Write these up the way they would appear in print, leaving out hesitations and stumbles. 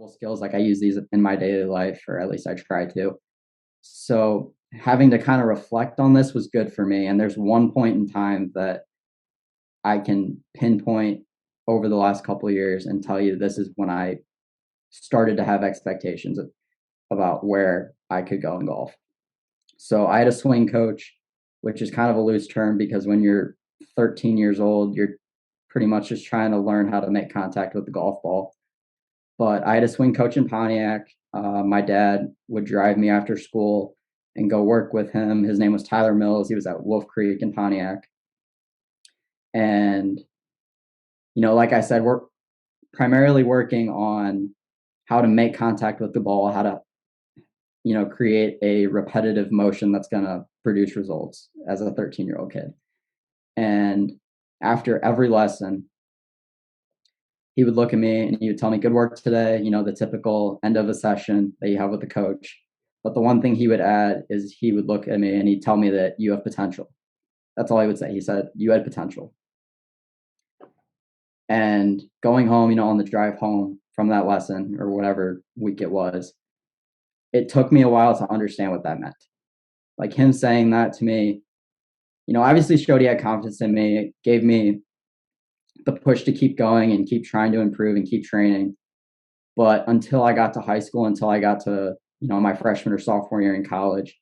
skills. Like I use these in my daily life, or at least I try to. So having to kind of reflect on this was good for me. And there's one point in time that I can pinpoint over the last couple of years and tell you this is when I started to have expectations about where I could go in golf. So I had a swing coach, which is kind of a loose term because when you're 13 years old, you're pretty much just trying to learn how to make contact with the golf ball. But I had a swing coach in Pontiac. My dad would drive me after school and go work with him. His name was Tyler Mills. He was at Wolf Creek in Pontiac. And, like I said, we're primarily working on how to make contact with the ball, how to, create a repetitive motion that's going to produce results as a 13-year-old kid. And after every lesson, he would look at me and he would tell me, good work today, the typical end of a session that you have with the coach. But the one thing he would add is he would look at me and he'd tell me that you have potential. That's all he would say. He said, you had potential. And going home, on the drive home from that lesson or whatever week it took me a while to understand what that meant. Like him saying that to me, obviously showed he had confidence in me. It gave me the push to keep going and keep trying to improve and keep training. But until I got to high school, until I got to, my freshman or sophomore year in college,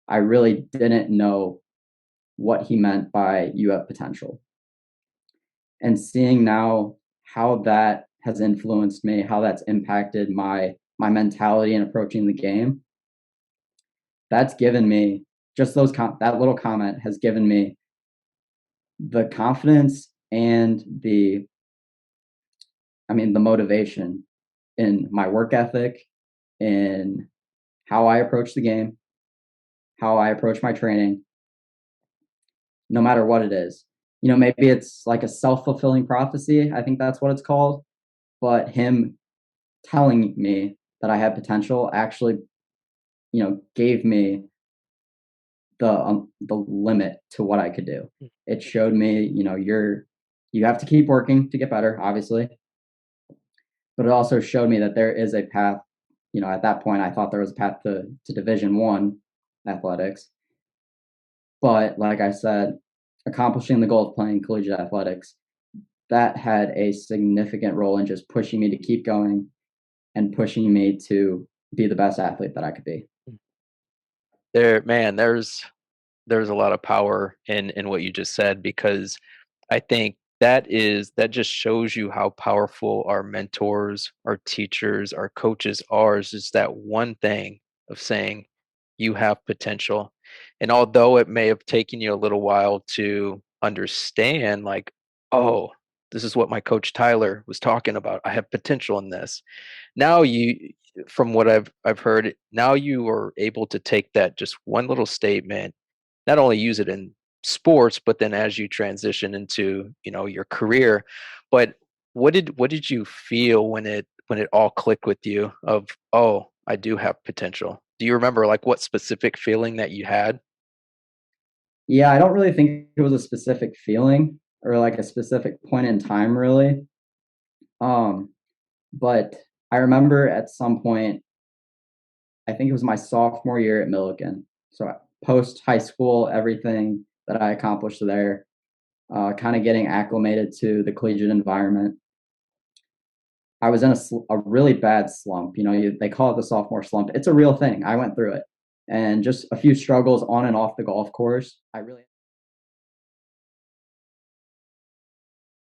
I really didn't know what he meant by you have potential. And seeing now how that has influenced me, how that's impacted my mentality in approaching the game, that's given me just that little comment has given me the confidence and the motivation in my work ethic, in how I approach the game, how I approach my training, no matter what it is. Maybe it's like a self-fulfilling prophecy. I think that's what it's called. But him telling me that I had potential actually, gave me the limit to what I could do. It showed me, you have to keep working to get better, obviously. But it also showed me that there is a path. At that point, I thought there was a path to Division I athletics. But like I said, accomplishing the goal of playing collegiate athletics, that had a significant role in just pushing me to keep going and pushing me to be the best athlete that I could be. There's a lot of power in what you just said, because I think that just shows you how powerful our mentors, our teachers, our coaches are. Is just that one thing of saying you have potential. And although it may have taken you a little while to understand, like, oh, this is what my coach Tyler was talking about. I have potential in this. Now from what I've heard, now you are able to take that just one little statement, not only use it in sports, but then as you transition into, your career. But what did you feel when it all clicked with you of, oh, I do have potential? Do you remember like what specific feeling that you had? Yeah, I don't really think it was a specific feeling or like a specific point in time, really. But I remember at some point, I think it was my sophomore year at Millikin. So post high school, everything that I accomplished there, kind of getting acclimated to the collegiate environment. I was in a really bad slump. They call it the sophomore slump. It's a real thing. I went through it, and just a few struggles on and off the golf course. I really